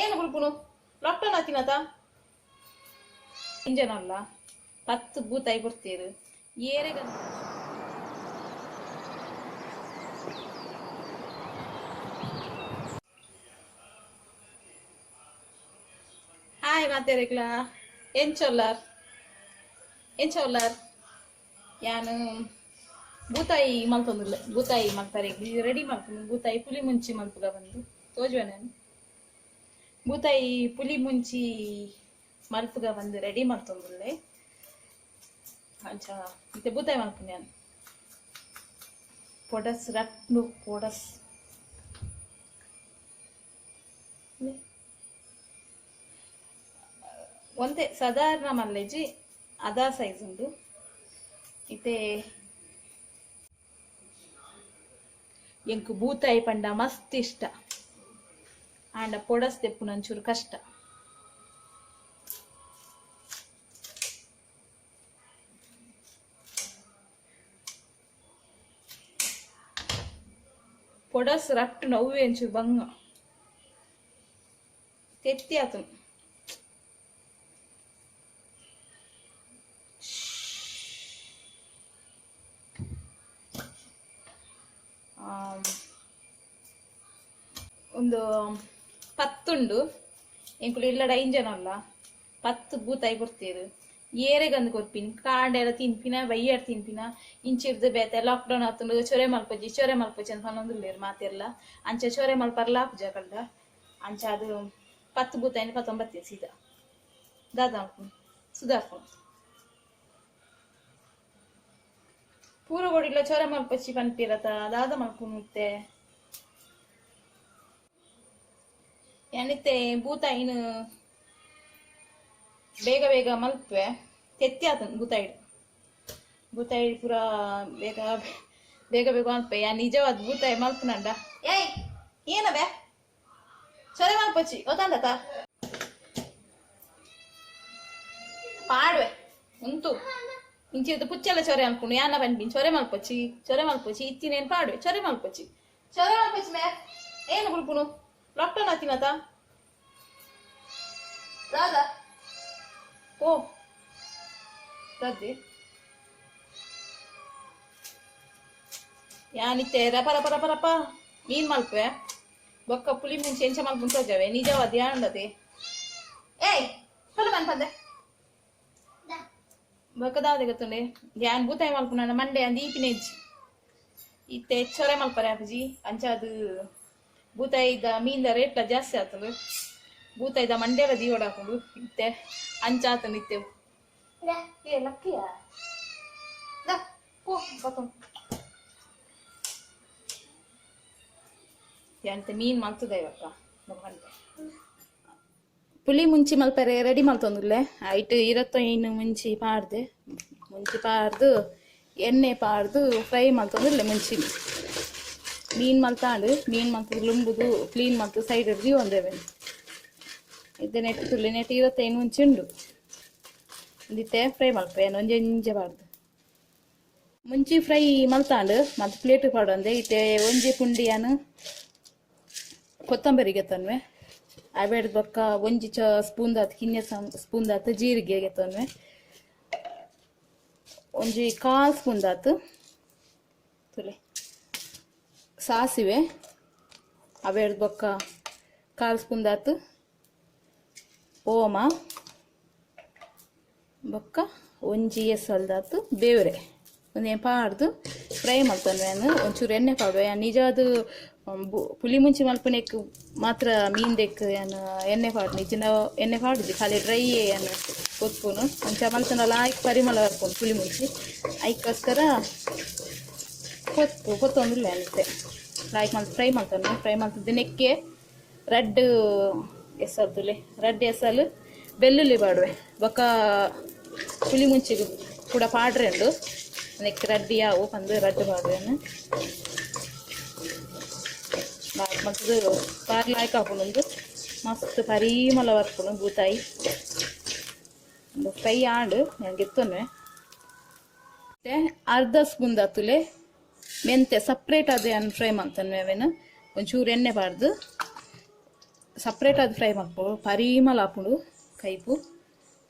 ಏನು ಹುಡುಕುನು lockdown ಆತಿನತ engine ಅಲ್ಲ 10 ಬೂತಾಯಿ ಕೊಡ್ತೀರು ಏರೆಗ ಹಾಯ್ ಮಾತೇರೆಗ್ಲ ಏನ್ ಚೊಲ್ಲಾರ್ ಯಾನು ಬೂತಾಯಿ ಮಲ್ತೊಂದಿಲ್ಲ ಬೂತಾಯಿ ಮಲ್ತಾರೆ ರೆಡಿ ಮಾಡ್ತೀನಿ ಬೂತಾಯಿ ಪುಲಿ ಮುಂಚಿ ಮಲ್ಪುಗ ಬಂದು ತೋಜುವ ನಾನು ಬೂತಾಯಿ ಪುಲಿ ಮುಂಚಿ ಮಲ್ಪುಗ ಬಂದು ರೆಡಿ ಮಾಡ್ತೊಂದಿಲ್ಲೆ ಅಂಚ ಮತ್ತೆ ಬೂತಾಯಿ ಮಲ್ಪುನಿ ನಾನು ಪೊಡಸ್ ರಟ್ನು ಪೊಡಸ್ ಒಂದೇ ಸಾಧಾರಣ ಮಲ್ಲೆಜಿ ಅದಾ ಸೈಜ್ ಉಂಟು ಇತ್ತೆ ಎಂಕು ಬೂತಾಯಿ ಪಂಡ ಮಸ್ತ್ ಇಷ್ಟ ಆಂಡ ಪೊಡಸ್ ತೆಪ್ಪುನ ಒಂಚೂರು ಕಷ್ಟ ಪೊಡಸ್ ರಟ್ಟು ನವ್ವೆ ಒಂಚೂರು ಬಂಗ ತೆತ್ತಿ ಆತು ಒಂದು 10 ಉಂಡು ಎಂಕುಲು ಇಲ್ಲಡ ಇಂಜನ್ ಅಲ್ಲ 10 ಬೂತಾಯಿ ಕೊಡ್ತೀರು ಏರೆಗಂದು ಕೊರ್ಪಿನಿ ಕಾಂಡೆಲ್ಲ ತಿನ್ಪಿನ ಬೈಯಾಡ್ ತಿನ್ಪಿನ ಇಂಚಿರ್ದು ಬೇತೆ ಲಾಕ್ಡೌನ್ ಆತುಂಡು ಚೊರೆ ಮಲ್ಪೊಜಿ ಅಂತ ಅನ್ನೊಂದುಲ್ಲೇರು ಮಾತೆಲ್ಲ ಅಂಚ ಚೊರೆ ಮಲ್ಪರ್ಲ ಪೂಜ ಕಳ್ದ ಅಂಚ ಅದು 10 ಬೂತಾಯಿನ 19 ಸೀದಾ ದಾದ ಸುಧಾರ್ಕೊಂಡು ಪೂರ ಕೊಡಿಲ್ಲ ಚೊರೆ ಮಲ್ಪಚ್ಚಿ ಪಂಪಿರತ ದಾದ ಮಲ್ಪುತ್ತೆ ಎಣಿತೆ ಬೂತಾಯಿನ ಬೇಗ ಬೇಗ ಮಲ್ಪೆ ತೆತ್ತಿ ಆತನು ಬೂತಾಯಿ ಪೂರ ಬೇಗ ಮಲ್ಪೆ ಯಾ ನಿಜವಾದ ಬೂತಾಯಿ ಮಲ್ಪನಂಡ ಏಯ್ ಏನವೇ ಚೊರೆ ಮಲ್ಪಚ್ಚಿ ಗೊತ್ತಾಂಡತ ಪಾಡ್ವೆ ಉಂಟು ಇಂಚಿದ ಪುಚ್ಚೆಲ್ಲ ಚೊರೆ ಅನ್ಕೊಂಡು ಯಾನ ಬಂದ್ಬಿನ್ ಚೊರೆ ಮಲ್ಪಚ್ಚಿ ಇತ್ತಿನೇನು ಪಾಡ್ವೆ ಚೊರೆ ಮಲ್ಪಚ್ಚಿ ಮೇ ಏನು ಹುಡುಕುನು ಲಾಕ್ಡೌನ್ ಆತಿನತ ರಾಧಾ ಓ ರದ್ದಿ ಯಾನಿತ್ತೆ ರಪ ಮೀನ್ ಮಲ್ಪೆ ಬೊಕ್ಕ ಪುಲಿ ಮುಂಚೆ ಎಂಚ ಮಲ್ಪುಂಟು ತೋಜವೆ ನಿಜವಾದ ಯಾಂಡದೆ ಏಯ್ ಹೊಲ ಬಂದೆ ಬೊಕ್ಕದಾದೆ ಗೊತ್ತುಂಡೆ ಯಾನ್ ಬೂತಾಯಿ ಮಲ್ಪುನ ಮಂಡೆ ಅಂದ್ ಈಪಿನೆಜ್ಜಿ ಇತ್ತೆ ಚೊರೆ ಮಲ್ಪರೆ ಅಪ್ಪಜಿ ಅಂಚಾದು ಬೂತಾಯಿದ ಮೀನ್ದ ರೇಟ್ಲ ಜಾಸ್ತಿ ಆತಂದು ಬೂತಾಯಿದ ಮಂಡ್ಯದ ದೀವಡ ಹಾಕೊಂಡು ಇತ್ತೆ ಅಂಚಾತಂದು ಇತ್ತೆವು ಏ ಲಕ್ಕಿಯ ಎಂತ ಮೀನ್ ಮಲ್ತದ ಇವಕ್ಕ ಪುಲಿ ಮುಂಚಿ ಮಲ್ಪರೆ ರೆಡಿ ಮಲ್ತೊಂದುಲ್ಲೆ ಐಟ್ ಇರತ್ತೋ ಇನ್ನು ಮುಂಚಿ ಪಾರ್ದು ಎಣ್ಣೆ ಪಾರ್ದು ಫ್ರೈ ಮಲ್ತೊಂದುಲ್ಲೆ ಮುಂಚಿ ಮೀನ್ ಮಲ್ತಾಂಡು ಮೀನ್ ಮಲ್ತದು ಲುಂಬುದು ಕ್ಲೀನ್ ಮಲ್ತು ಸೈಡ್ ಹಿಡ್ದು ಒಂದೇವೆ ಇದು ನೆಟ್ ಇರತ್ತೆ ಏನು ಮುಂಚೆ ಉಂಡು ಒಂದಿತ್ತೆ ಫ್ರೈ ಮಲ್ಪೆ ಒಂಜೆ ಪಾಡ್ದು ಮುಂಚಿ ಫ್ರೈ ಮಲ್ತಾಂಡು ಮತ್ತು ಪ್ಲೇಟ್ ಪಾಡೊಂದೆ ಇತ್ತೆ ಒಂಜಿ ಪುಂಡಿಯನು ಕೊತ್ತಂಬರಿ ಗೆತ್ತನ್ವೆ ಅವೆಡ್ ಬೊಕ್ಕ ಒಂಜಿ ಸ್ಪೂನ್ ದಾತ್ ಕಿನ್ನೆ ಸ್ಪೂನ್ ದಾತ್ ಜೀರಿಗೆ ಗೆತ್ತನ್ವೆ ಒಂಜಿ 1/4 ಸ್ಪೂನ್ ದಾತ್ ತುಲೆ ಸಾಸಿವೆ ಅವೆಡ್ ಬೊಕ್ಕ 1/4 ಸ್ಪೂನ್ ದಾತ್ ಓಮ ಬೊಕ್ಕ ಒಂಜಿ ಎಸಲ್ ದಾತ್ ಬೇವ್ರೆ ಒಂದೇ ಪಾಡ್ದು ಫ್ರೈ ಮಾಡ್ತಾನೆ ನಾನು ಒಂಚೂರು ಎಣ್ಣೆ ಪಾಡುವೆ ನಿಜಾದು ಪುಲಿ ಮುಂಚೆ ಮಲ್ಪನೆಕ್ ಮಾತ್ರ ಮೀನ್ ದೆಕ್ ಏನು ಎಣ್ಣೆ ಪಾಡು ನಿಜನ ಎಣ್ಣೆ ಪಾಡುದು ಖಾಲಿ ಡ್ರೈ ಏನು ಕೊತ್ಪುನು ಒಂಚ ಮಲ್ತನಲ್ಲ ಆಯ್ಕೆ ಪರಿಮಳ ಬರ್ಕೊಂಡು ಪುಲಿ ಮುಂಚೆ ಆಯ್ಕೋಸ್ಕರ ಕೊತ್ತೊಂದಿಲ್ಲ ಅನ್ನತ್ತೆ ಲಾಯ್ಕ್ ಮಲ್ತು ಫ್ರೈ ಮಾಡ್ತದ್ದು ನೆಕ್ಕೆ ರೆಡ್ ಎಸಲು ಬೆಳ್ಳುಳ್ಳಿ ಪಾಡುವೆ ಬೊಕ್ಕ ಪುಲಿ ಮುಂಚಿಗೆ ಕೂಡ ಪಾಡ್ರೆಂಡು ನೆಕ್ ರೆಡ್ ಯಾವು ಬಂದು ರೆಡ್ ಪಾಡುವೆನು ಮತ್ತದು ಪಾರ್ಲ ಆಯ್ಕೆ ಹಾಕೊಂಡು ಮಸ್ತ್ ಪರಿಮಳ ಬರ್ಕೊಂಡು ಬೂತಾಯಿ ಒಂದು ಫ್ರೈ ಆಂಡು ನನಗೆ ಎತ್ತೊನ್ವೆ ಮತ್ತೆ ಅರ್ಧ ಸ್ಪೂನ್ ದಾತುಲೆ ಮೆಂತೆ ಸಪ್ರೇಟ್ ಅದೇ ಫ್ರೈ ಮಾಡ್ತಾನೆ ಅವೇನು ಒಂಚೂರು ಎಣ್ಣೆ ಪಾಡ್ದು ಸಪ್ರೇಟ್ ಆದ ಫ್ರೈ ಮಾಡ್ಕೊ ಪರಿಮಳ ಹಾಕೊಂಡು ಕೈಪು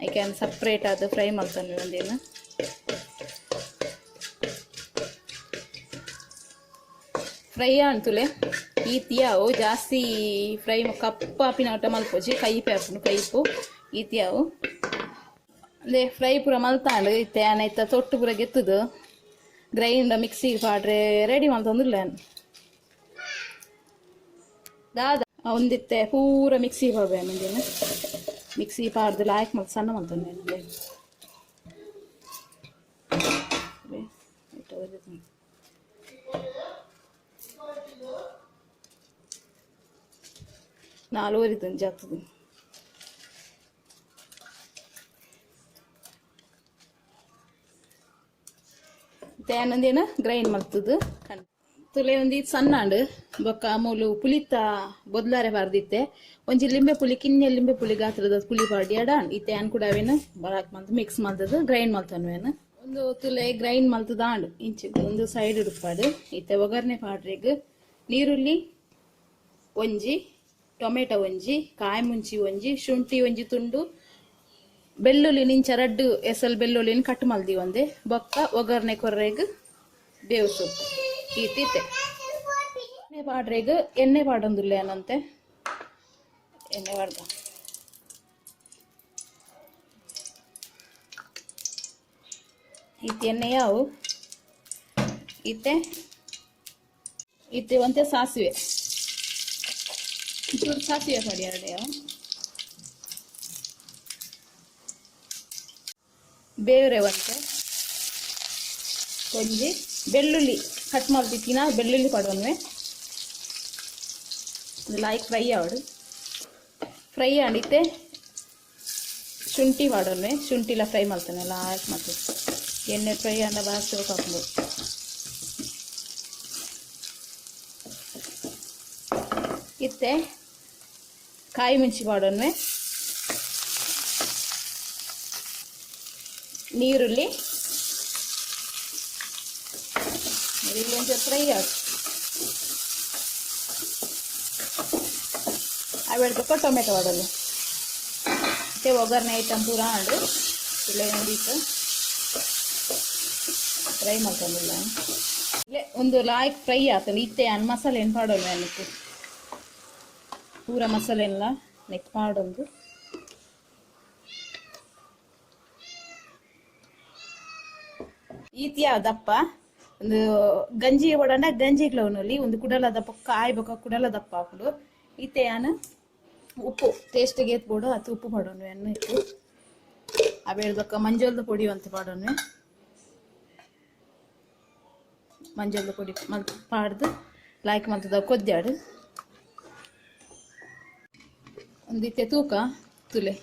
ಐಕೆ ಸಪ್ರೇಟ್ ಆದ ಫ್ರೈ ಮಾಡ್ತಾನೆ ಒಂದೇನು ಫ್ರೈ ಅಂತುಲೆ ಈತಿಯಾವು ಜಾಸ್ತಿ ಫ್ರೈ ಕಪ್ಪು ಹಾಪಿನ ಆಟ ಮಲ್ಪೋಜಿ ಕೈಪೆ ಹಾಪುನು ಕೈಪು ಈತಿಯಾವು ಅದೇ ಫ್ರೈ ಪೂರ ಮಲ್ತಾಂಡು ಇತ್ತೆ ಆನೈತ ತೊಟ್ಟು ಪೂರ ಗೆತ್ತದು ಗ್ರೈಂಡ್ ಮಿಕ್ಸಿಗೆ ಪಾಡ್ರೆ ರೆಡಿ ಮಾಡ್ತಂದಿಲ್ಲ ದಾದ ಒಂದಿತ್ತೆ ಪೂರ ಮಿಕ್ಸಿಗೆ ಪಾಡ್ಬೇ ಮುಂದಿನ ಮಿಕ್ಸಿ ಪಾಡ್ದು ಲಾಯ್ಕ್ ಮತ್ತೆ ಸಣ್ಣ ಮಾಡ್ತಾನೆ ನಾಲ್ವರಿದ್ದು ಜಾಗ್ತದೆ ತೇನಂದೇನು ಗ್ರೈಂಡ್ ಮಾಡ್ತದ್ದು ತುಲೆ ಒಂದು ಸಣ್ಣ ಅಂಡು ಬೊಕ್ಕ ಅಮೂಲು ಪುಳಿತ ಬೊದ್ಲಾರೆ ಬಾರ್ದಿತ್ತೆ ಒಂಜಿ ಲಿಂಬೆ ಪುಳಿ ಕಿನ್ನೆ ಲಿಂಬೆ ಪುಳಿ ಗಾತ್ರದ ಪುಳಿ ಪಾಡಿ ಅಡಾನ್ ಇತ್ತೆ ಅನ್ ಕೂಡ ಅವೇನು ಬರಾಕ್ ಮಂತ್ ಮಿಕ್ಸ್ ಮಾಡ್ತದ್ದು ಗ್ರೈಂಡ್ ಮಾಡ್ತಾನೇನು ಒಂದು ತುಲೆ ಗ್ರೈಂಡ್ ಮಾಡ್ತದ ಆಂಡು ಇಂಚು ಒಂದು ಸೈಡ್ ಇಡುಪಾಡು ಇತ್ತೆ ಒಗ್ಗರಣೆ ಪಾಡ್ರೆಗ್ ನೀರುಳ್ಳಿ ಒಂಜಿ ಟೊಮೆಟೊ ಒಂಜಿ ಕಾಯಿ ಮುಂಚಿ ಒಂಜಿ ಶುಂಠಿ ಒಂಜಿ ತುಂಡು ಬೆಳ್ಳುಳ್ಳಿ ನಿಂಚ ರಡ್ಡು ಎಸಲ್ ಬೆಳ್ಳುಳ್ಳಿನ ಕಟ್ ಮಲ್ದಿ ಒಂದೆ ಬೊಕ್ಕ ಒಗ್ಗರಣೆ ಕೊರ್ರೆಗ್ ಬೇವು ಸೊಪ್ಪು ಈತಿತ್ತೆ ಎಣ್ಣೆ ಪಾಡ್ರೆಗ್ ಎಣ್ಣೆ ಪಾಡೊಂದುಲ್ಲೆ ಅನ್ನಂತೆ ಎಣ್ಣೆ ಪಾಡ್ದ ಈತ ಎಣ್ಣೆ ಯಾವು ಈತೆ ಈತೆ ಒಂತೆ ಸಾಸಿವೆ ಚೂರು ಸಾಸಿವೆ ಪಡಿ ಎರಡೇ ಬೇವ್ರೆ ಒಂತೆ ಒಂಜಿ ಬೆಳ್ಳುಳ್ಳಿ ಕಟ್ ಮಾಡ್ತಿಕ್ಕಿನ ಬೆಳ್ಳುಳ್ಳಿ ಪಡೋನ್ವೆ ಲಾಯ್ಕ್ ಫ್ರೈ ಆವಡು ಫ್ರೈ ಆಡಿತ್ತೆ ಶುಂಠಿ ಮಾಡೋನ್ವೆ ಶುಂಠಿಲ ಫ್ರೈ ಮಾಡ್ತಾನೆ ಲಾಯ್ಕ್ ಮತ್ತೆ ಎಣ್ಣೆ ಫ್ರೈ ಅಂಡ ಬಾಸ್ತಿ ಹಾಕೊಂಡು ಇತ್ತೆ ಕಾಯಿ ಮಿಂಚಿ ಮಾಡೋನ್ವೆ ನೀರುಳ್ಳಿ ಒಂಚೂರು ಫ್ರೈ ಆಡು ಅವೆಡ್ಬೇಕು ಟೊಮೆಟೊ ಮಾಡೋದು ಮತ್ತೆ ಒಗ್ಗರಣೆ ಐಟಮ್ ಪೂರ ಆಡು ಇಲ್ಲೇ ಒಂದಿತ್ತು ಫ್ರೈ ಮಾಡ್ಕೊಂಡಿಲ್ಲ ಇಲ್ಲೇ ಒಂದು ಲಾಯ್ಕ್ ಫ್ರೈ ಆಗ್ತದೆ ಇತ್ತೆ ಅನ್ನ ಮಸಾಲೆ ಏನು ಮಾಡೋಣ ಅನ್ನಕ್ಕೆ ಪೂರ ಮಸಾಲೆ ಎಲ್ಲ ನೆಕ್ ಮಾಡೋದು ಈತಿಯ ದಪ್ಪ ಒಂದು ಗಂಜಿ ಒಡಂಡ ಗಂಜಿ ಗ್ಲೌನಲ್ಲಿ ಒಂದು ಕುಡಲ ದಪ್ಪ ಕಾಯಿ ಬೊಕ್ಕ ಕುಡಲ ದಪ್ಪ ಹಾಕೊಂಡು ಈತೆ ನಾನು ಉಪ್ಪು ಟೇಸ್ಟಿಗೆ ಎತ್ಬಿಡು ಅದು ಉಪ್ಪು ಮಾಡೋಣ ಎಣ್ಣೆ ಇಟ್ಟು ಅವೇಳ್ದಕ್ಕ ಮಂಜಲ್ದ ಪೊಡಿ ಅಂತ ಮಾಡೋಣ ಮಂಜಲ್ದ ಪೊಡಿ ಪಾಡ್ದು ಲಾಯ್ಕ್ ಮಾಡ್ತದ ಕೊದ್ದಾಡು ಒಂದಿತ್ತೆ ತೂಕ ತುಲೆ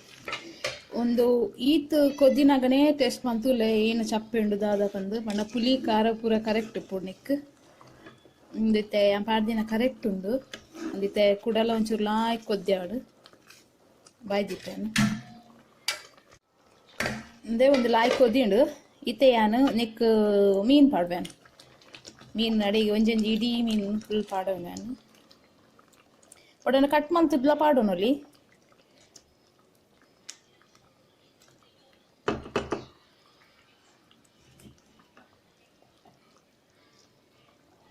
ಒಂದು ಈತ್ ಕೊದ್ದಿನಾಗನೇ ಟೇಸ್ಟ್ ಬಂತುಲೆ ಏನು ಚಪ್ಪೆ ಉಂಡು ದಾದಕಂದು ಮಣ್ಣ ಪುಲಿ ಖಾರ ಪೂರ ಕರೆಕ್ಟ್ ಪುಣ್ಯಕ್ಕೆ ಒಂದಿತ್ತೆ ಪಾಡ್ದಿನ ಕರೆಕ್ಟ್ ಉಂಡು ಒಂದಿತ್ತೆ ಕುಡಲ ಒಂಚೂರು ಲಾಯ್ ಕೊದ್ದಾಡು ಬಾಯ್ದಿಟ್ಟೇನು ಅಂದೇ ಒಂದು ಲಾಯ್ ಕೊದ್ದಿಂಡು ಇತ್ತೆ ಯಾನು ನೆಕ್ ಮೀನು ಪಾಡ್ಬೇನು ಮೀನು ಅಡಿಗೆ ಒಂಜೊಂಜಿ ಇಡೀ ಮೀನು ಫುಲ್ ಪಾಡೋನು ನಾನು ಒಡನೆ ಕಟ್ ಮಾಡ್ತಿದ್ಲ ಪಾಡೋನಲ್ಲಿ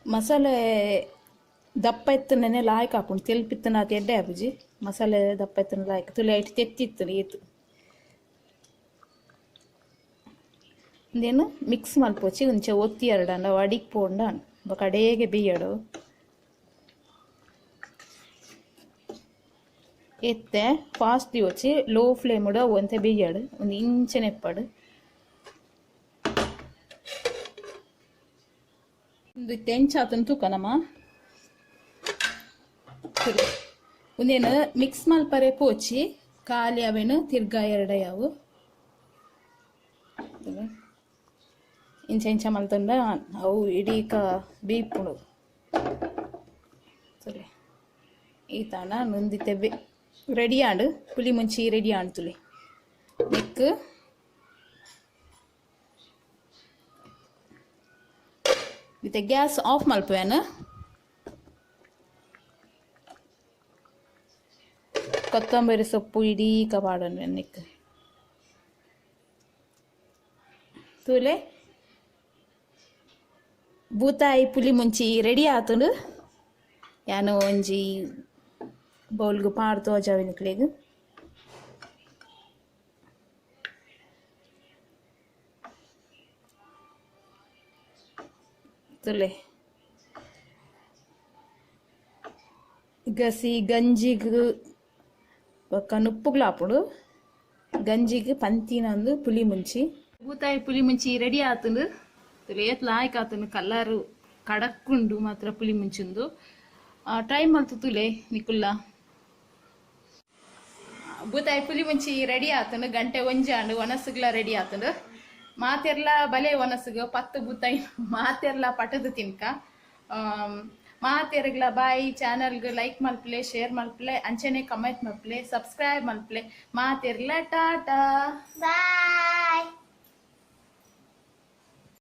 ಮಸಾಲೆ ದಪ್ಪ ಇತ್ತನೇ ಲಾಯ್ಕ್ ಹಾಕೊಂಡು ತೆಲ್ಪಿತ್ತನ ಅದು ಎಡ್ಡೆ ಹಾಪುಜಿ ಮಸಾಲೆ ದಪ್ಪ ಇತ್ತನ ಲಾಯ್ಕ್ ತುಲೆ ಇಟ್ಟು ತೆತ್ತಿತ್ತು ಈತು ಒಂದೇನು ಮಿಕ್ಸ್ ಮಲ್ಪೋಚಿ ಒಂಚೆ ಒತ್ತಿ ಎರಡಂಡ ಅಡಿಗೆ ಪೋಂಡ ಕಡೆಗೆ ಬೇಯಡು ಎತ್ತೆ ಫಾಸ್ಟ್ ಯೋಚಿ ಲೋ ಫ್ಲೇಮ್ ಉಡ ಒಂತೆ ಬೇಯಡು ಒಂದು ಇಂಚೆ ನೆಪ್ಪಡು ಒಂದು ತೆಂಚಾತನ ತೂಕನಮ್ಮ ಒಂದೇನು ಮಿಕ್ಸ್ ಮಲ್ಪರೆ ಪೋಚಿ ಖಾಲಿ ಅವೇನು ತಿರ್ಗಾ ಎರಡೇ ಯಾವು ಇಂಚ ಇಂಚ ಮಲ್ತಂಡ ಅವು ಇಡೀ ಬೀಪುಡು ಸರಿ ಈ ತಾಣ ನೊಂದಿತ್ತೆ ರೆಡಿ ಆಂಡು ಪುಳಿ ಮುಂಚಿ ರೆಡಿ ಆಣ್ತುಲಿ ನೆಕ್ ಮತ್ತೆ ಗ್ಯಾಸ್ ಆಫ್ ಮಲ್ಪೇನು ಕೊತ್ತಂಬರಿ ಸೊಪ್ಪು ಇಡೀ ಕಬಾಡನ್ನು ಎಣ್ಣೆಕ್ ತೂಲೆ ಬೂತಾಯಿ ಪುಲಿ ಮುಂಚಿ ರೆಡಿ ಆತುಂಡು ಯಾನು ಒಂಜಿ ಬೌಲ್ಗು ಪಾಡ್ದು ಅಜಾವಿನಕ್ಲೆಗ್ ತುಲೆ ಗಸಿ ಗಂಜಿಗ್ ಬೊಕ್ಕ ನುಪ್ಪುಗ್ಲಾಪುಡು ಗಂಜಿಗ್ ಪಂತಿನಂದು ಪುಲಿ ಮುಂಚಿ ಬೂತಾಯಿ ಪುಲಿ ಮುಂಚಿ ರೆಡಿ ಆತುಂಡು ತುಲೆ ಏತ್ ಲಾಯ್ಕ್ ಆತುಂಡು ಕಲರ್ ಕಡಕ್ಕುಂಡು ಮಾತ್ರ ಪುಲಿ ಮುಂಚಿಂದು ಟೈಮ್ ಮಲ್ತು ತುಲೆ ನಿಕುಲ್ಲ ಬೂತಾಯಿ ಪುಲಿ ಮುಂಚಿ ರೆಡಿ ಆತುಂಡು ಗಂಟೆ ಒಂಜಾಂಡು ಒನಸುಗ್ಲ ರೆಡಿ ಆತುಂಡು ಮಾತೆರ್ಲ ಬಲೆ ಒನಸುಗ 10 ಬೂತಾಯಿ ಮಾತೆರ್ಲ ಪಟದು ತಿನ್ಕ ಮಾತೆರ್ಗ್ಲ ಬಾಯಿ ಚಾನಲ್ಗೆ ಲೈಕ್ ಮಲ್ಪ್ಲೆ ಶೇರ್ ಮಲ್ಪ್ಲೆ ಅಂಚನೆ ಕಮೆಂಟ್ ಮಲ್ಪ್ಲೆ ಸಬ್ಸ್ಕ್ರೈಬ್ ಮಲ್ಪ್ಲೆ ಮಾತೆರ್ಲ ಟಾಟಾ.